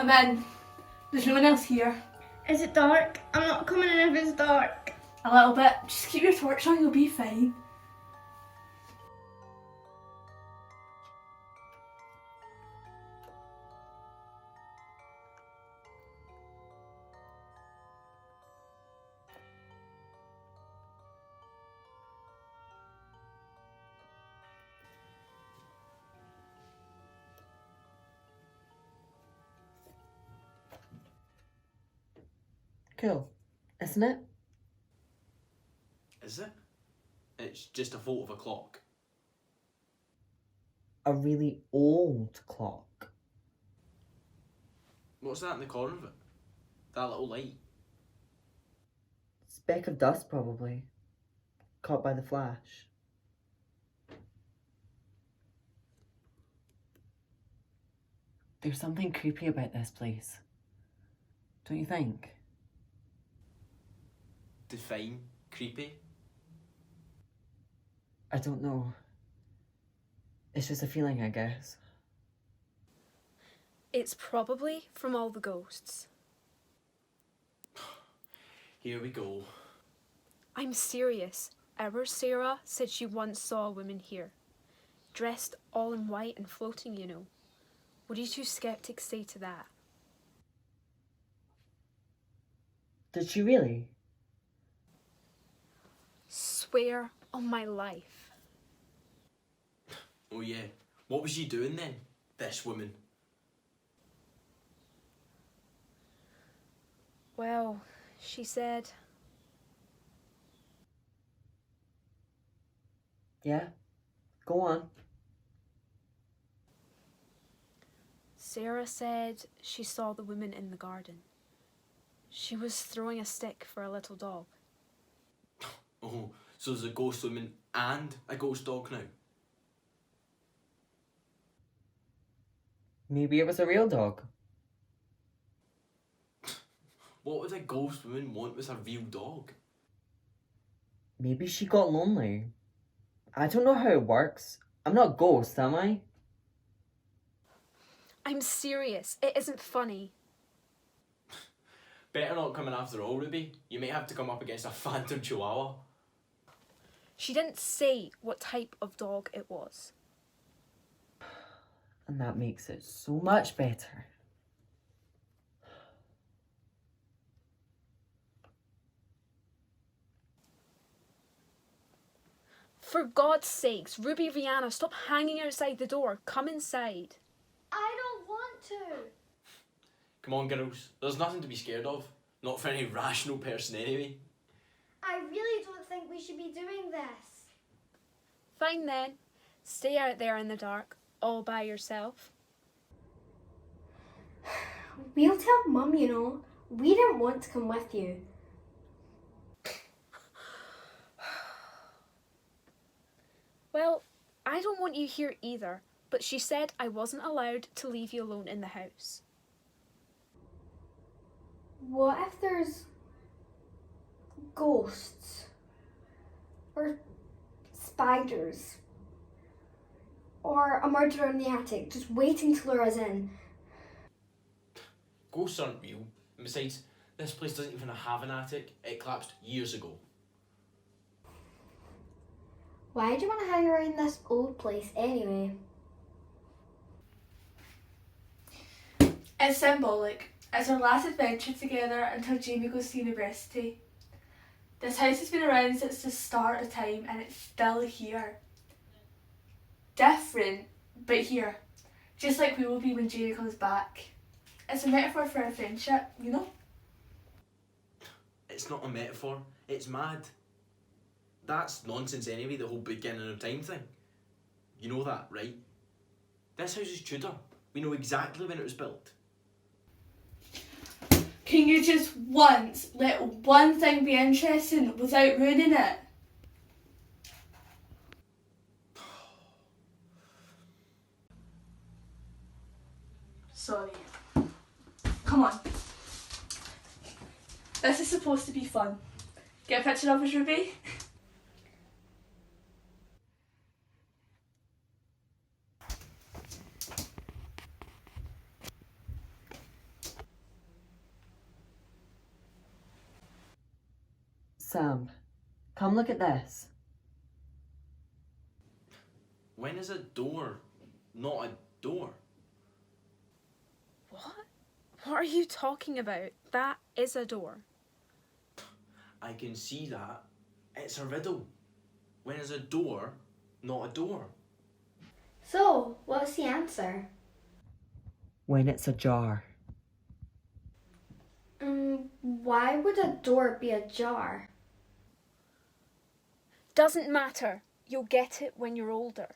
I'm in. There's no one else here. Is it dark? I'm not coming in if it's dark. A little bit. Just keep your torch on, you'll be fine. Cool, isn't it? Is it? It's just a photo of a clock. A really old clock. What's that in the corner of it? That little light. Speck of dust, probably. Caught by the flash. There's something creepy about this place. Don't you think? Define creepy. I don't know. It's just a feeling, I guess. It's probably from all the ghosts. Here we go. I'm serious. Our Sarah said she once saw a woman here. Dressed all in white and floating, you know. What do you two skeptics say to that? Did she really? Swear on my life. Oh yeah. What was she doing then? This woman. Well, she said... Yeah? Go on. Sarah said she saw the woman in the garden. She was throwing a stick for a little dog. Oh, so there's a ghost woman and a ghost dog now? Maybe it was a real dog. What would a ghost woman want with a real dog? Maybe she got lonely. I don't know how it works. I'm not a ghost, am I? I'm serious. It isn't funny. Better not coming after all, Ruby. You may have to come up against a phantom chihuahua. She didn't say what type of dog it was. And that makes it so much better. For God's sakes, Ruby, Rihanna, stop hanging outside the door. Come inside. I don't want to. Come on, girls. There's nothing to be scared of. Not for any rational person, anyway. I really don't think we should be doing this. Fine then. Stay out there in the dark, all by yourself. We'll tell Mum, you know. We didn't want to come with you. Well, I don't want you here either, but she said I wasn't allowed to leave you alone in the house. What if there's ghosts? Or spiders? Or a murderer in the attic just waiting to lure us in? Ghosts aren't real. And besides, this place doesn't even have an attic. It collapsed years ago. Why do you want to hang around this old place anyway? It's symbolic. It's our last adventure together until Jamie goes to university. This house has been around since the start of time and it's still here. Different, but here. Just like we will be when Jamie comes back. It's a metaphor for our friendship, you know? It's not a metaphor. It's mad. That's nonsense anyway, the whole beginning of time thing. You know that, right? This house is Tudor. We know exactly when it was built. Can you just once let one thing be interesting without ruining it? Sorry. Come on. This is supposed to be fun. Get a picture of us, Ruby? Sam, come look at this. When is a door not a door? What? What are you talking about? That is a door. I can see that. It's a riddle. When is a door not a door? So, what's the answer? When it's ajar. Why would a door be ajar? Doesn't matter. You'll get it when you're older.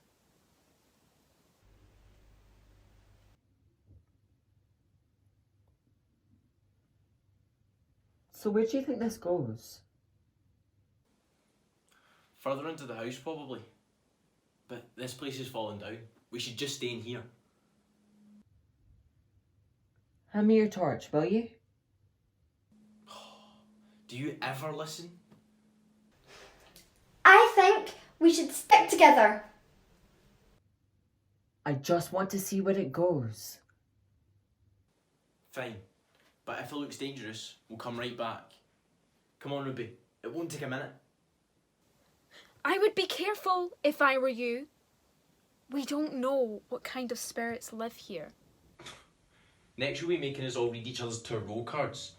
So where do you think this goes? Further into the house, probably. But this place is falling down. We should just stay in here. Hand me your torch, will you? Do you ever listen? I think we should stick together. I just want to see where it goes. Fine. But if it looks dangerous, we'll come right back. Come on, Ruby. It won't take a minute. I would be careful if I were you. We don't know what kind of spirits live here. Next you'll be making us all read each other's tarot cards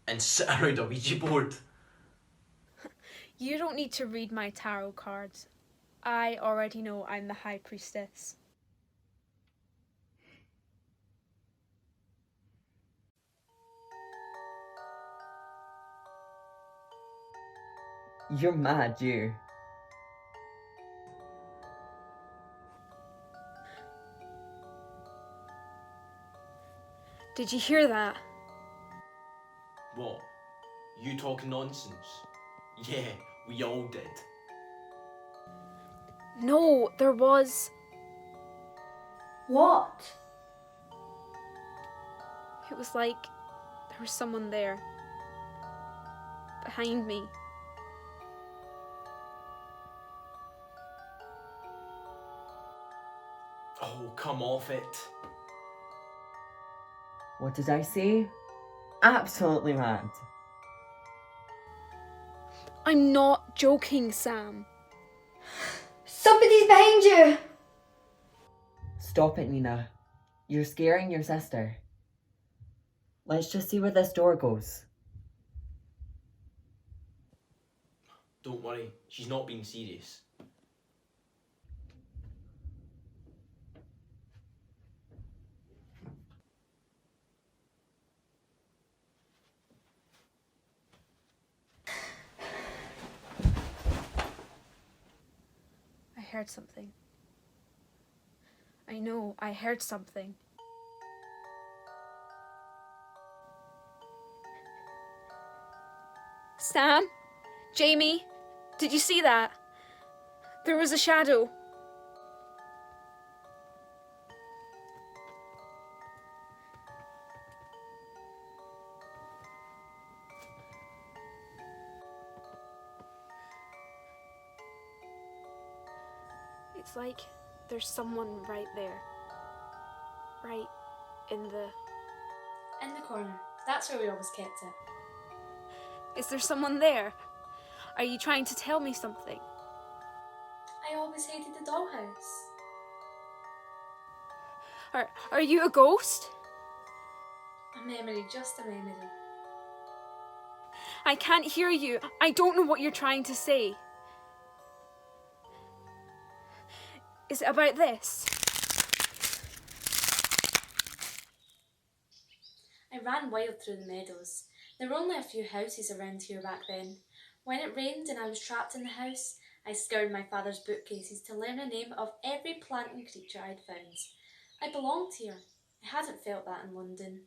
and sit around a Ouija board. You don't need to read my tarot cards. I already know I'm the High Priestess. You're mad, you. Did you hear that? What? You talking nonsense? Yeah, we all did. No, there was. What? It was like there was someone there. Behind me. Oh, come off it. What did I say? Absolutely mad. I'm not joking, Sam. Somebody's behind you! Stop it, Nina. You're scaring your sister. Let's just see where this door goes. Don't worry, she's not being serious. I heard something. I know, I heard something. Sam? Jamie? Did you see that? There was a shadow. It's like there's someone right there. Right in the... In the corner. That's where we always kept it. Is there someone there? Are you trying to tell me something? I always hated the dollhouse. Are you a ghost? A memory, just a memory. I can't hear you. I don't know what you're trying to say. Is it about this? I ran wild through the meadows. There were only a few houses around here back then. When it rained and I was trapped in the house, I scoured my father's bookcases to learn the name of every plant and creature I'd found. I belonged here. I hadn't felt that in London.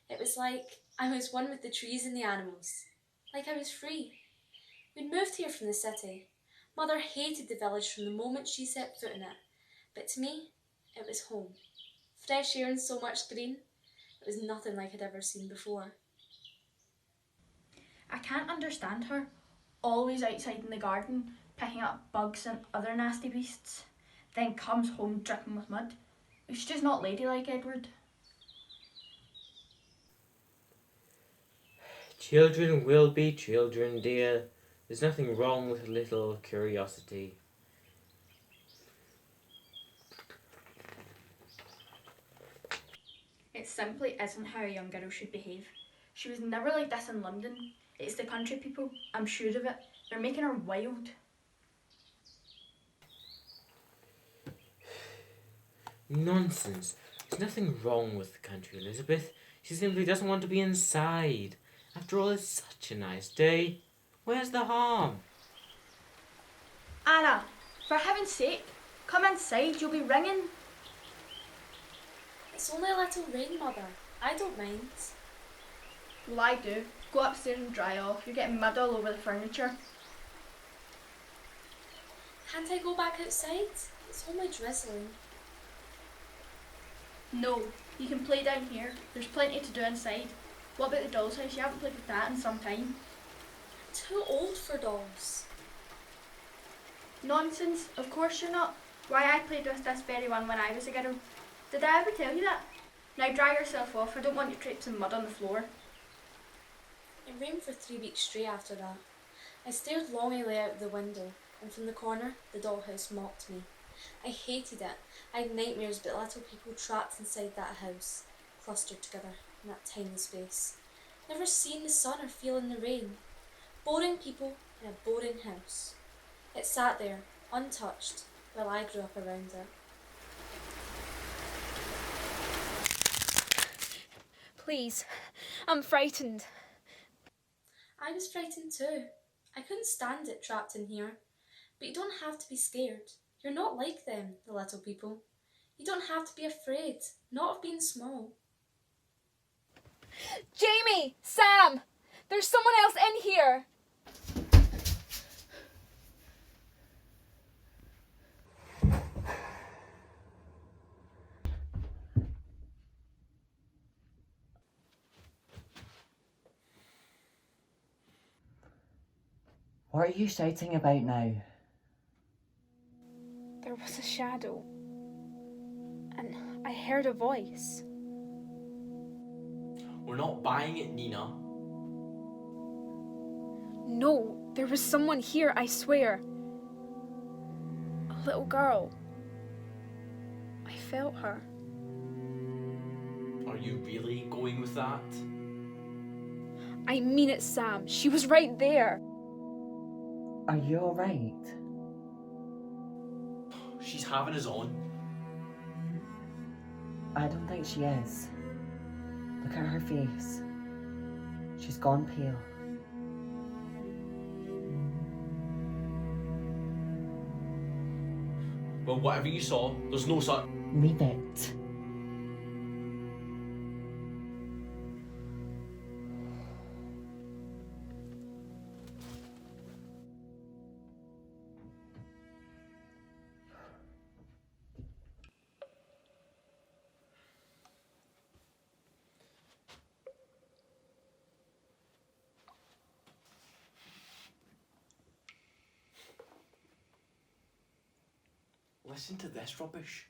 It was like I was one with the trees and the animals. Like I was free. We'd moved here from the city. Mother hated the village from the moment she set foot in it. But to me, it was home. Fresh air and so much green. It was nothing like I'd ever seen before. I can't understand her. Always outside in the garden, picking up bugs and other nasty beasts. Then comes home dripping with mud. It's just not ladylike, Edward. Children will be children, dear. There's nothing wrong with a little curiosity. It simply isn't how a young girl should behave. She was never like this in London. It's the country people, I'm sure of it. They're making her wild. Nonsense. There's nothing wrong with the country, Elizabeth. She simply doesn't want to be inside. After all, it's such a nice day. Where's the harm? Anna, for heaven's sake, come inside, you'll be ringing. It's only a little rain, Mother. I don't mind. Well, I do. Go upstairs and dry off. You're getting mud all over the furniture. Can't I go back outside? It's only drizzling. No, you can play down here. There's plenty to do inside. What about the doll's house? You haven't played with that in some time. I'm too old for dolls. Nonsense. Of course you're not. Why, I played with this very one when I was a girl. Did I ever tell you that? Now dry yourself off. I don't want you traipsing mud on the floor. It rained for 3 weeks straight after that. I stared longingly out the window, and from the corner, the dollhouse mocked me. I hated it. I had nightmares about little people trapped inside that house, clustered together in that tiny space. Never seeing the sun or feeling the rain. Boring people in a boring house. It sat there, untouched, while I grew up around it. Please, I'm frightened. I was frightened too. I couldn't stand it trapped in here. But you don't have to be scared. You're not like them, the little people. You don't have to be afraid, not of being small. Jamie! Sam! There's someone else in here! What are you shouting about now? There was a shadow. And I heard a voice. We're not buying it, Nina. No, there was someone here, I swear. A little girl. I felt her. Are you really going with that? I mean it, Sam. She was right there. Are you alright? She's having us on. I don't think she is. Look at her face. She's gone pale. Well, whatever you saw, there's no such. Leave it. Listen to this rubbish.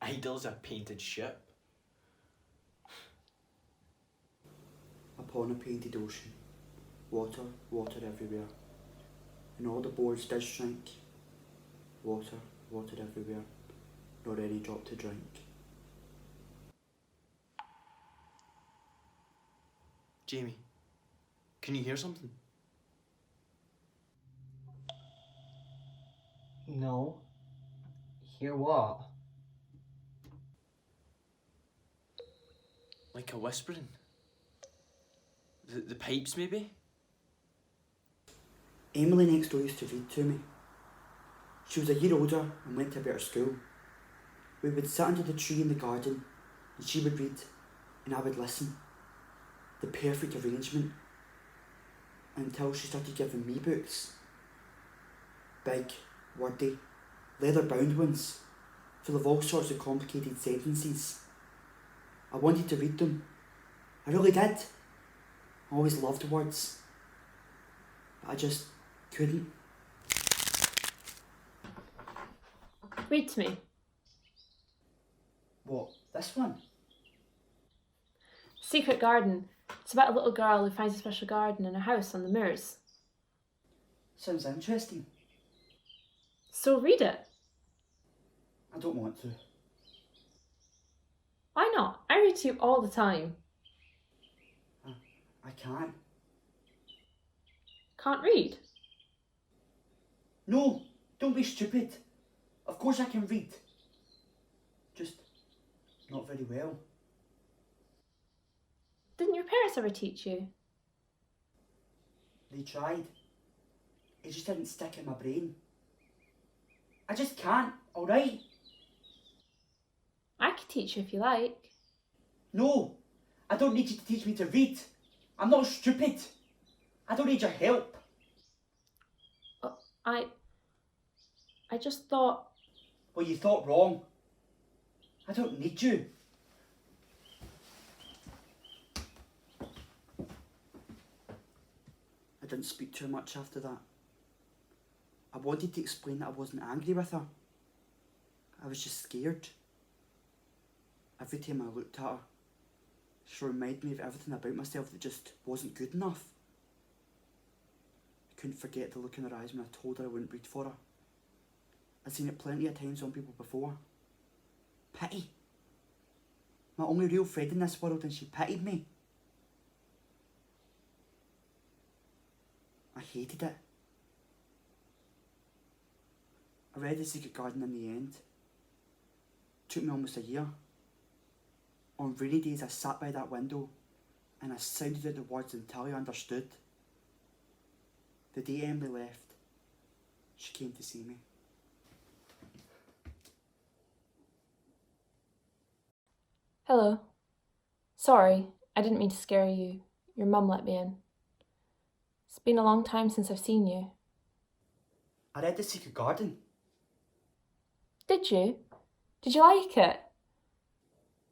Idyl's a painted ship. Upon a painted ocean, water, water everywhere, and all the boards did shrink. Water, water everywhere, nor any drop to drink. Jamie, can you hear something? No. Hear what? Like a whispering? The pipes, maybe? Emily next door used to read to me. She was a year older and went to a better school. We would sit under the tree in the garden and she would read and I would listen. The perfect arrangement. Until she started giving me books. Big, wordy, leather-bound ones, full of all sorts of complicated sentences. I wanted to read them. I really did. I always loved words. But I just couldn't. Read to me. What, this one? Secret Garden. It's about a little girl who finds a special garden in her house on the moors. Sounds interesting. So read it. I don't want to. Why not? I read to you all the time. I can't. Can't read? No, don't be stupid. Of course I can read. Just not very well. Didn't your parents ever teach you? They tried. It just didn't stick in my brain. I just can't, alright? I could teach you if you like. No, I don't need you to teach me to read. I'm not stupid. I don't need your help. I just thought... Well, you thought wrong. I don't need you. I didn't speak too much after that. I wanted to explain that I wasn't angry with her. I was just scared. Every time I looked at her, she reminded me of everything about myself that just wasn't good enough. I couldn't forget the look in her eyes when I told her I wouldn't read for her. I'd seen it plenty of times on people before. Pity. My only real friend in this world, and she pitied me. I hated it. I read The Secret Garden in the end. It took me almost a year. On rainy days I sat by that window and I sounded out the words until I understood. The day Emily left, she came to see me. Hello. Sorry, I didn't mean to scare you. Your mum let me in. It's been a long time since I've seen you. I read The Secret Garden. Did you? Did you like it?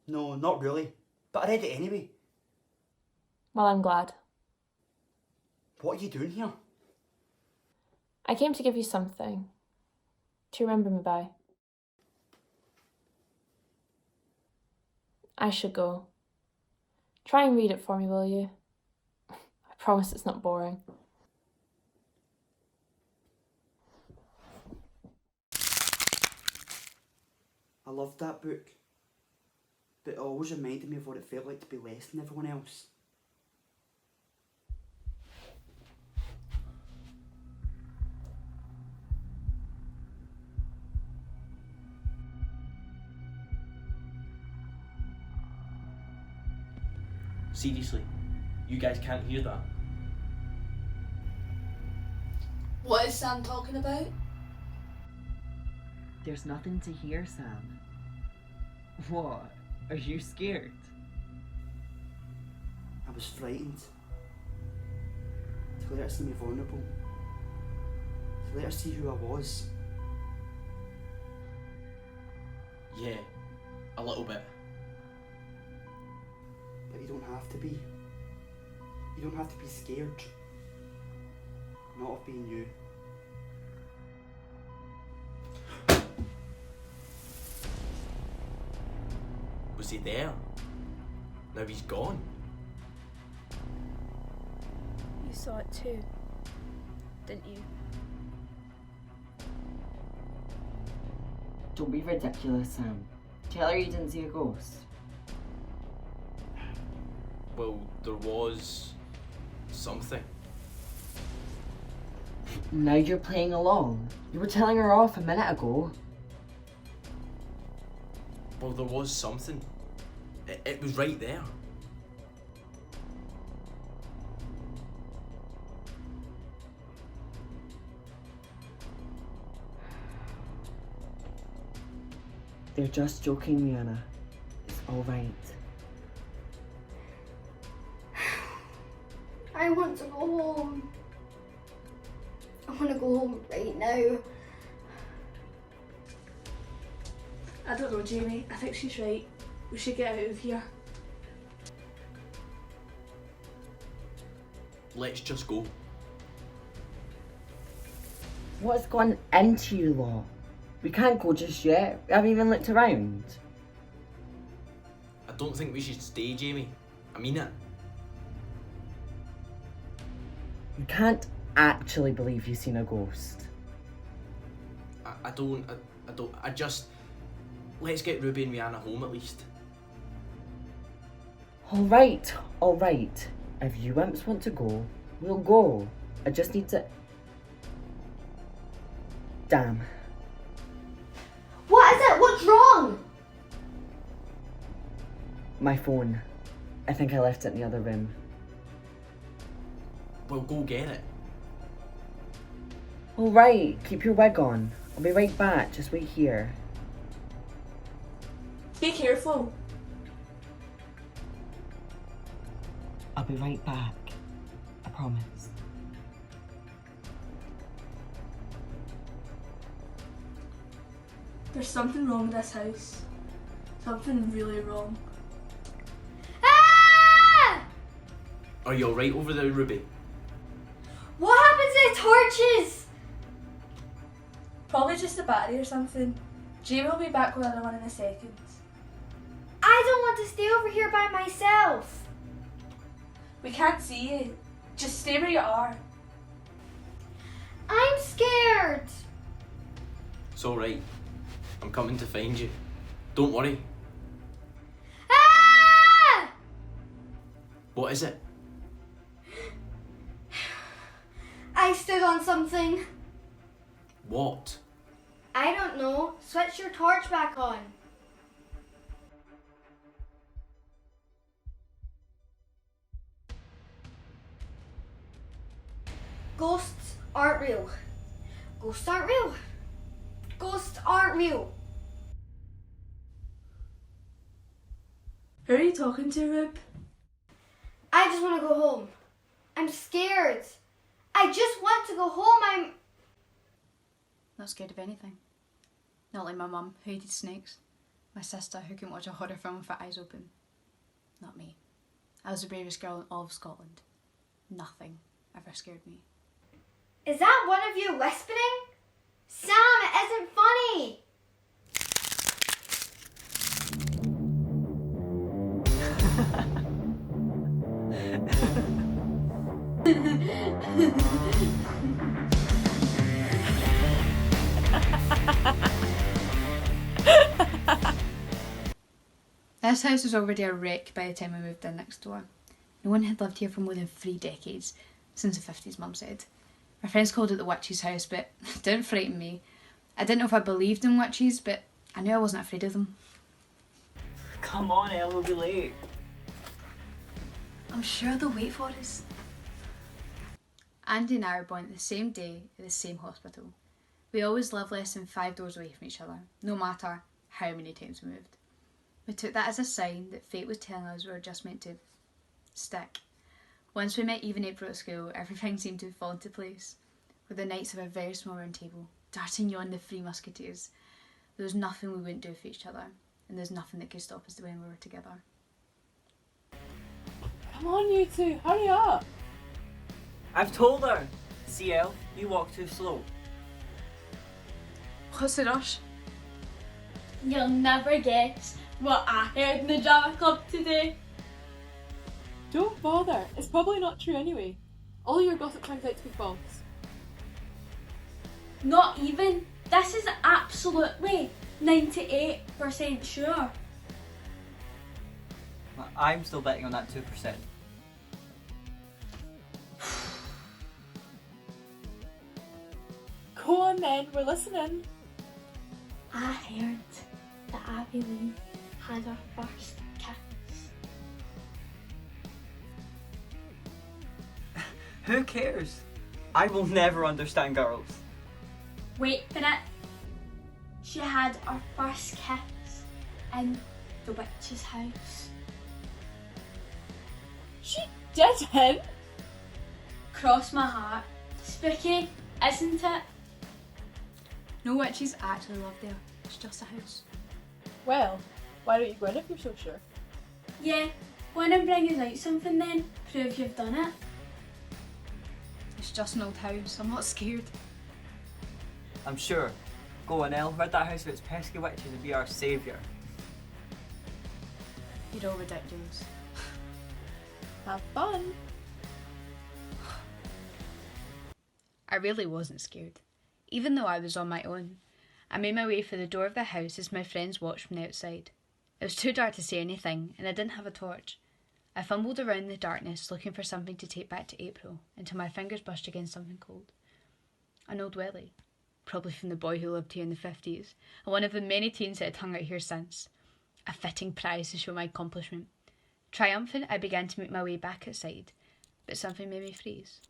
No, not really. But I read it anyway. Well, I'm glad. What are you doing here? I came to give you something to remember me by. I should go. Try and read it for me, will you? I promise it's not boring. I loved that book. But it always reminded me of what it felt like to be less than everyone else. Seriously, you guys can't hear that? What is Sam talking about? There's nothing to hear, Sam. What? Are you scared? I was frightened. To let her see me vulnerable. To let her see who I was. Yeah, a little bit. But you don't have to be. You don't have to be scared. Not of being you. Was he there? Now he's gone. You saw it too, didn't you? Don't be ridiculous, Sam. Tell her you didn't see a ghost. Well, there was something. Now you're playing along. You were telling her off a minute ago. Well, there was something. It was right there. They're just joking, Rihanna. It's alright. I want to go home. I want to go home right now. I don't know, Jamie. I think she's right. We should get out of here. Let's just go. What's gone into you lot? We can't go just yet. We haven't even looked around. I don't think we should stay, Jamie. I mean it. You can't actually believe you've seen a ghost. I don't. I just. Let's get Ruby and Rihanna home at least. Alright. If you imps want to go, we'll go. I just need to... Damn. What is it? What's wrong? My phone. I think I left it in the other room. We'll go get it. Alright, keep your wig on. I'll be right back, just wait here. Be careful. I'll be right back. I promise. There's something wrong with this house. Something really wrong. Ah! Are you alright over there, Ruby? What happened to the torches? Probably just a battery or something. Jamie will be back with another one in a second. I don't want to stay over here by myself. We can't see you. Just stay where you are. I'm scared. It's alright. I'm coming to find you. Don't worry. Ah! What is it? I stood on something. What? I don't know. Switch your torch back on. Ghosts aren't real. Ghosts aren't real. Ghosts aren't real. Who are you talking to, Rube? I just want to go home. I'm scared. I just want to go home. Not scared of anything. Not like my mum, who hated snakes. My sister, who couldn't watch a horror film with her eyes open. Not me. I was the bravest girl in all of Scotland. Nothing ever scared me. Is that one of you lisping? Sam, it isn't funny. This house was already a wreck by the time we moved in next door. No one had lived here for more than 3 decades, since the 50s, Mum said. My friends called it the witch's house, but it didn't frighten me. I didn't know if I believed in witches, but I knew I wasn't afraid of them. Come on, Elle, we'll be late. I'm sure they'll wait for us. Andy and I were born the same day at the same hospital. We always lived less than 5 doors away from each other, no matter how many times we moved. We took that as a sign that fate was telling us we were just meant to stick. Once we met Eve and April at school, everything seemed to fall into place. With the nights of a very small round table, D'Artagnan the Three Musketeers. There was nothing we wouldn't do for each other, and there's nothing that could stop us when we were together. Come on, you two, hurry up! I've told her! CL, you walk too slow. What's the rush? You'll never guess what I heard in the drama club today. Don't bother, it's probably not true anyway. All your gossip turns out to be false. Not even. This is absolutely 98% sure. I'm still betting on that 2%. Go on then, we're listening. I heard that Abby Lee had her first kiss. Who cares? I will never understand girls. Wait for it. She had her first kiss in the witch's house. She didn't? Cross my heart. Spooky, isn't it? No witches actually live there. It's just a house. Well, why don't you go in if you're so sure? Yeah, wanna bring us out something then? Prove you've done it. It's just an old house. I'm not scared. I'm sure. Go on, Elle. Rid that house of its pesky witches and be our saviour. You're all ridiculous. Have fun. I really wasn't scared. Even though I was on my own, I made my way for the door of the house as my friends watched from the outside. It was too dark to see anything, and I didn't have a torch. I fumbled around in the darkness looking for something to take back to April until my fingers brushed against something cold. An old wellie, probably from the boy who lived here in the 50s, and one of the many teens that had hung out here since. A fitting prize to show my accomplishment. Triumphant, I began to make my way back outside, but something made me freeze.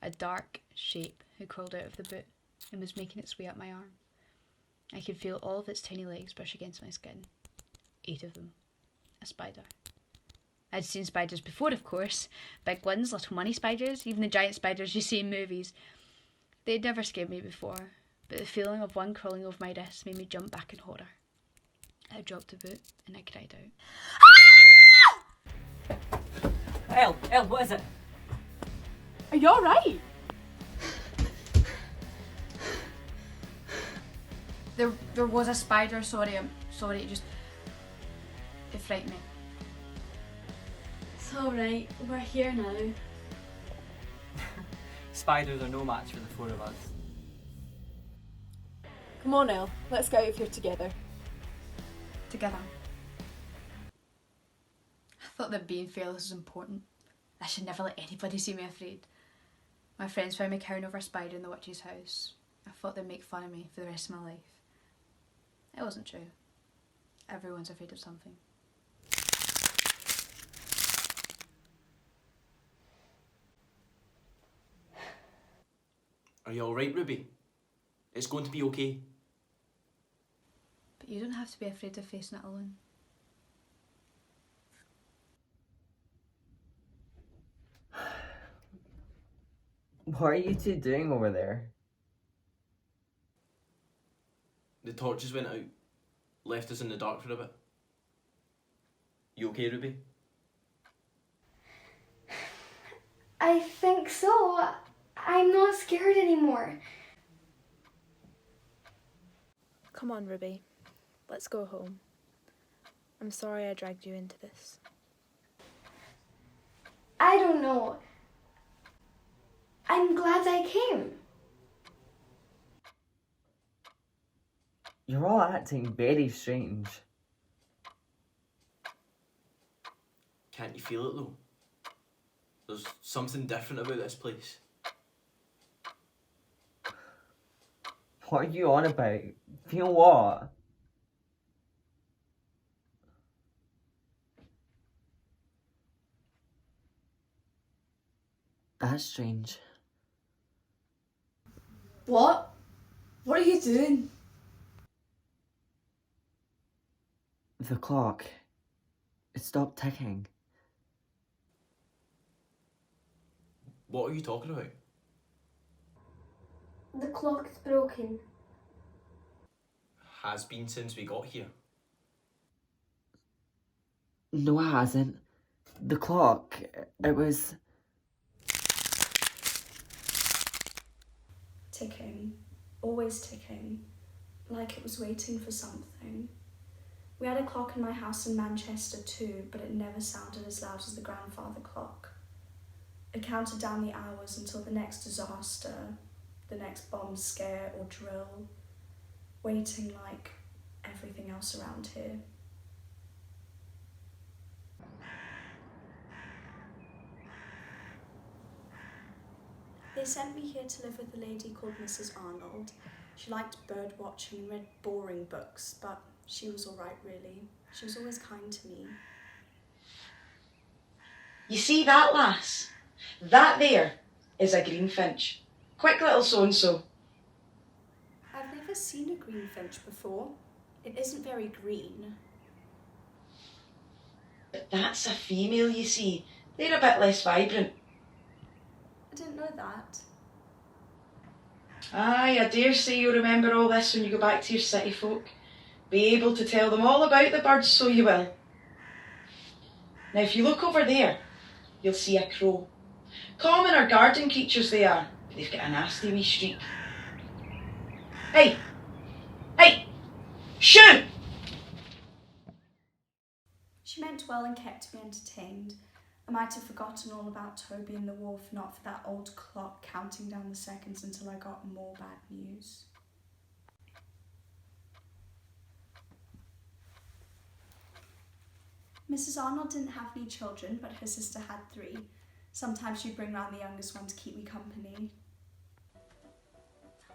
A dark shape had crawled out of the boot and was making its way up my arm. I could feel all of its tiny legs brush against my skin. 8 of them. A spider. I'd seen spiders before, of course. Big ones, little money spiders, even the giant spiders you see in movies. They'd never scared me before, but the feeling of one crawling over my wrist made me jump back in horror. I dropped the boot and I cried out. Elle, what is it? Are you alright? There was a spider, sorry, it frightened me. It's alright, we're here now. Spiders are no match for the 4 of us. Come on, Elle, let's get out of here together. Together. I thought that being fearless was important. I should never let anybody see me afraid. My friends found me cowering over a spider in the witch's house. I thought they'd make fun of me for the rest of my life. It wasn't true. Everyone's afraid of something. Are you alright, Ruby? It's going to be okay. But you don't have to be afraid of facing it alone. What are you two doing over there? The torches went out. Left us in the dark for a bit. You okay, Ruby? I think so. I'm not scared anymore. Come on, Ruby. Let's go home. I'm sorry I dragged you into this. I don't know. I'm glad I came. You're all acting very strange. Can't you feel it though? There's something different about this place. What are you on about? Feel what? That's strange. What? What are you doing? The clock. It stopped ticking. What are you talking about? The clock is broken. Has been since we got here. No, it hasn't. The clock, it was... Ticking. Always ticking. Like it was waiting for something. We had a clock in my house in Manchester too, but it never sounded as loud as the grandfather clock. It counted down the hours until the next disaster, the next bomb scare or drill, waiting like everything else around here. They sent me here to live with a lady called Mrs. Arnold. She liked bird watching and read boring books, but she was alright really. She was always kind to me. You see that, lass? That there is a greenfinch. Quick little so-and-so. I've never seen a greenfinch before. It isn't very green. But that's a female, you see. They're a bit less vibrant. I didn't know that. Aye, I dare say you'll remember all this when you go back to your city folk. Be able to tell them all about the birds, so you will. Now if you look over there, you'll see a crow. Common or garden creatures they are, but they've got a nasty wee streak. Hey! Hey! Shoo! She meant well and kept me entertained. I might have forgotten all about Toby and the wolf, not for that old clock counting down the seconds until I got more bad news. Mrs. Arnold didn't have any children, but her sister had 3. Sometimes she'd bring round the youngest one to keep me company.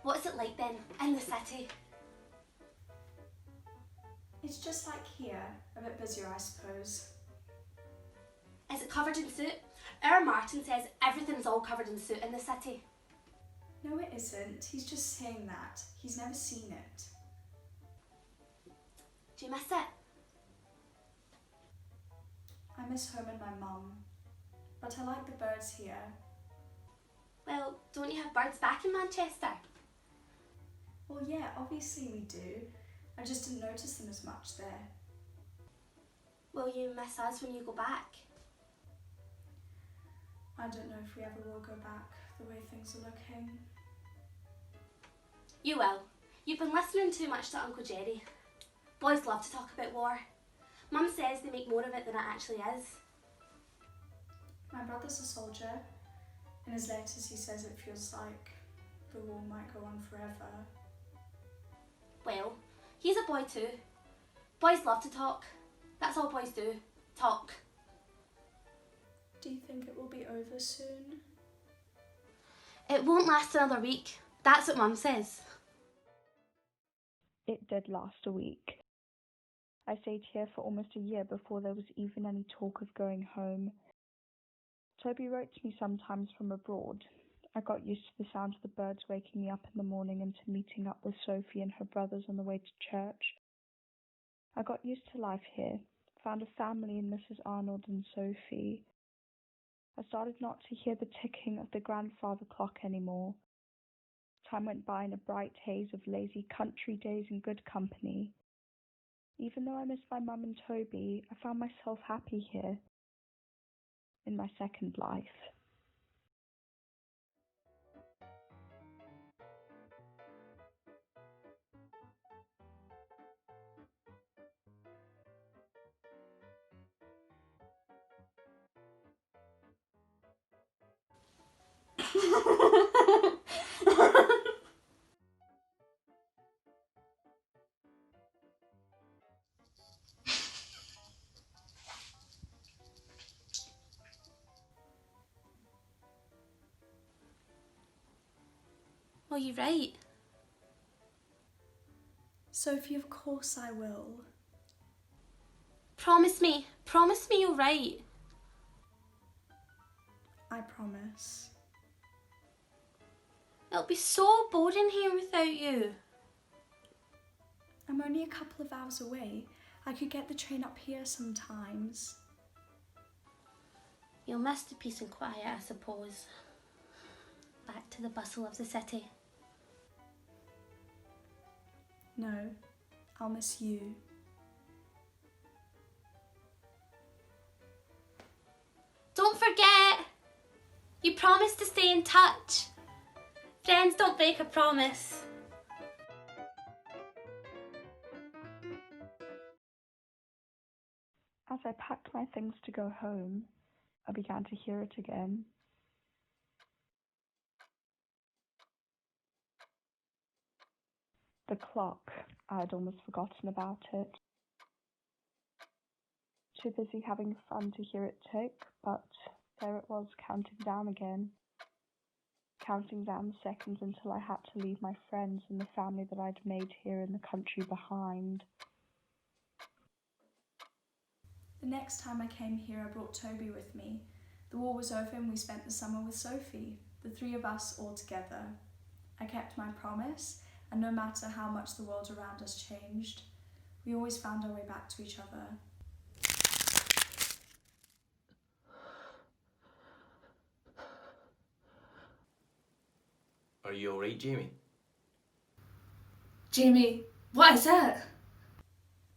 What's it like then, in the city? It's just like here, a bit busier I suppose. Is it covered in soot? Our Martin says everything's all covered in soot in the city. No, it isn't. He's just saying that. He's never seen it. Do you miss it? I miss home and my mum, but I like the birds here. Well, don't you have birds back in Manchester? Well, yeah, obviously we do. I just didn't notice them as much there. Will you miss us when you go back? I don't know if we ever will go back, the way things are looking. You will. You've been listening too much to Uncle Jerry. Boys love to talk about war. Mum says they make more of it than it actually is. My brother's a soldier. In his letters he says it feels like the war might go on forever. Well, he's a boy too. Boys love to talk. That's all boys do. Talk. Do you think it will be over soon? It won't last another week. That's what Mum says. It did last a week. I stayed here for almost a year before there was even any talk of going home. Toby wrote to me sometimes from abroad. I got used to the sound of the birds waking me up in the morning and to meeting up with Sophie and her brothers on the way to church. I got used to life here, found a family in Mrs. Arnold and Sophie. I started not to hear the ticking of the grandfather clock anymore. Time went by in a bright haze of lazy country days in good company. Even though I missed my mum and Toby, I found myself happy here, in my second life. Well, you're right. Sophie, of course I will. Promise me you'll write. I promise. It'll be so boring here without you. I'm only a couple of hours away. I could get the train up here sometimes. You'll miss the peace and quiet, I suppose. Back to the bustle of the city. No, I'll miss you. Don't forget! You promised to stay in touch. Friends don't break a promise. As I packed my things to go home, I began to hear it again. The clock, I had almost forgotten about it. Too busy having fun to hear it tick, but there it was, counting down again. Counting down the seconds until I had to leave my friends and the family that I'd made here in the country behind. The next time I came here, I brought Toby with me. The war was over and we spent the summer with Sophie, the 3 of us all together. I kept my promise, and no matter how much the world around us changed, we always found our way back to each other. Are you alright, Jamie? Jamie, what is it?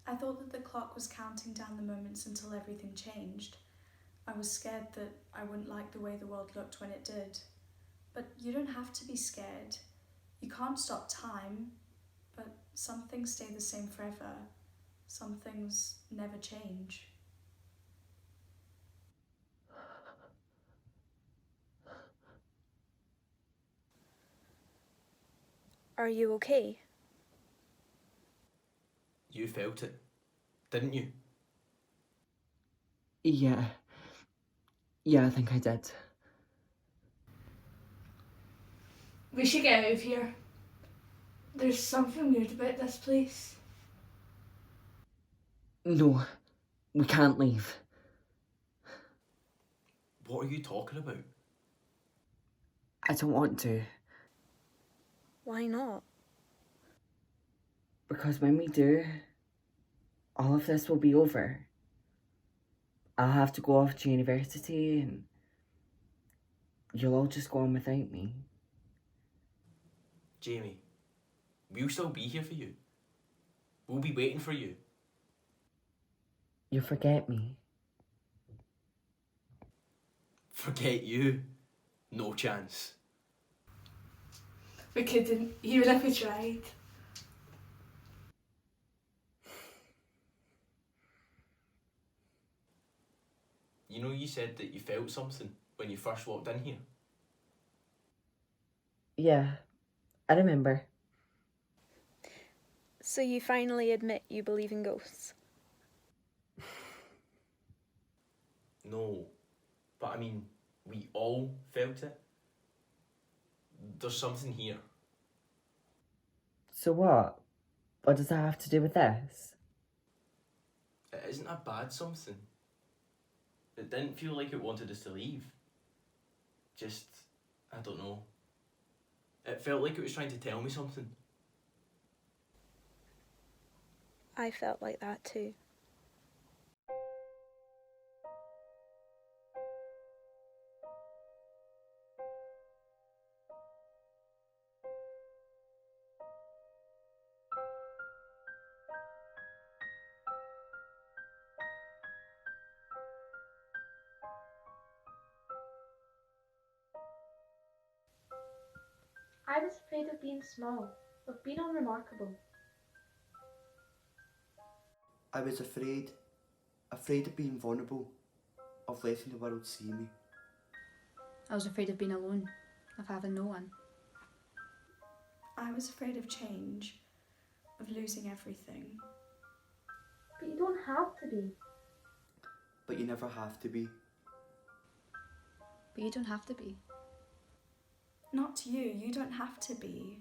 I thought that the clock was counting down the moments until everything changed. I was scared that I wouldn't like the way the world looked when it did. But you don't have to be scared. You can't stop time, but some things stay the same forever. Some things never change. Are you okay? You felt it, didn't you? Yeah. Yeah, I think I did. We should get out of here. There's something weird about this place. No, we can't leave. What are you talking about? I don't want to. Why not? Because when we do, all of this will be over. I'll have to go off to university and you'll all just go on without me. Jamie, we'll still be here for you. We'll be waiting for you. You'll forget me. Forget you? No chance. We couldn't, even if we tried. You know, you said that you felt something when you first walked in here. Yeah, I remember. So you finally admit you believe in ghosts? No, but I mean, we all felt it. There's something here. So what? What does that have to do with this? It isn't a bad something. It didn't feel like it wanted us to leave. Just, I don't know. It felt like it was trying to tell me something. I felt like that too. I was afraid of being small, of being unremarkable. I was afraid of being vulnerable, of letting the world see me. I was afraid of being alone, of having no one. I was afraid of change, of losing everything. But you don't have to be. But you never have to be. But you don't have to be. Not you, you don't have to be.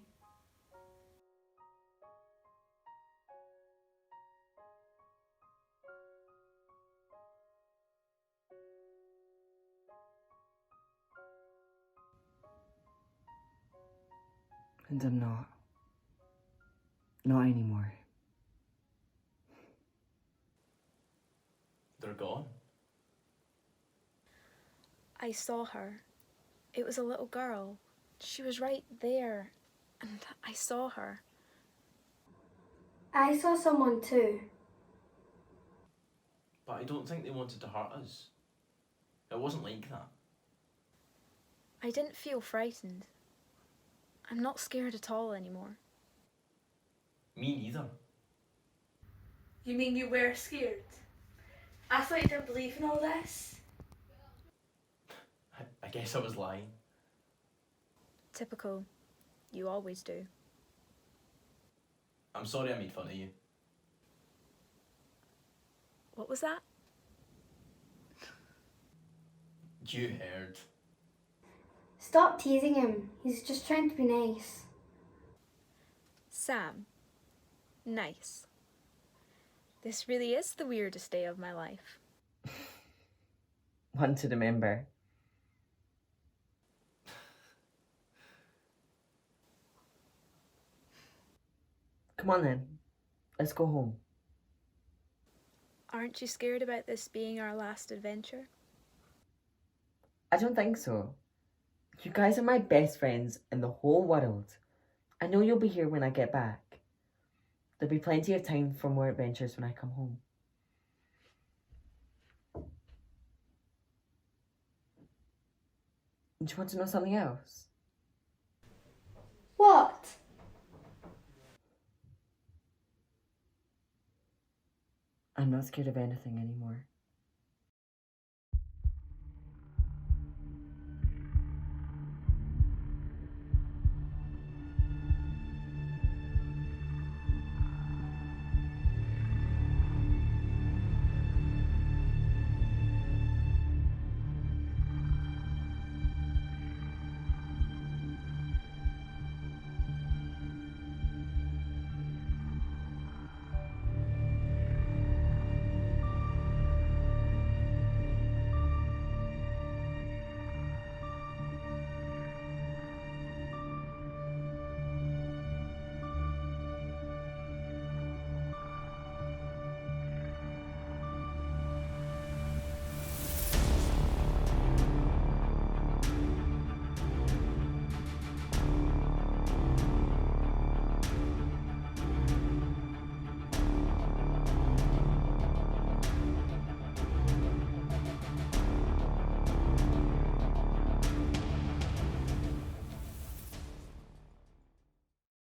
And I'm not. Not anymore. They're gone. I saw her. It was a little girl. She was right there, and I saw her. I saw someone too. But I don't think they wanted to hurt us. It wasn't like that. I didn't feel frightened. I'm not scared at all anymore. Me neither. You mean you were scared? I thought you didn't believe in all this. I guess I was lying. Typical. You always do. I'm sorry I made fun of you. What was that? You heard. Stop teasing him. He's just trying to be nice. Sam. Nice. This really is the weirdest day of my life. One to remember. Come on then. Let's go home. Aren't you scared about this being our last adventure? I don't think so. You guys are my best friends in the whole world. I know you'll be here when I get back. There'll be plenty of time for more adventures when I come home. Do you want to know something else? What? I'm not scared of anything anymore.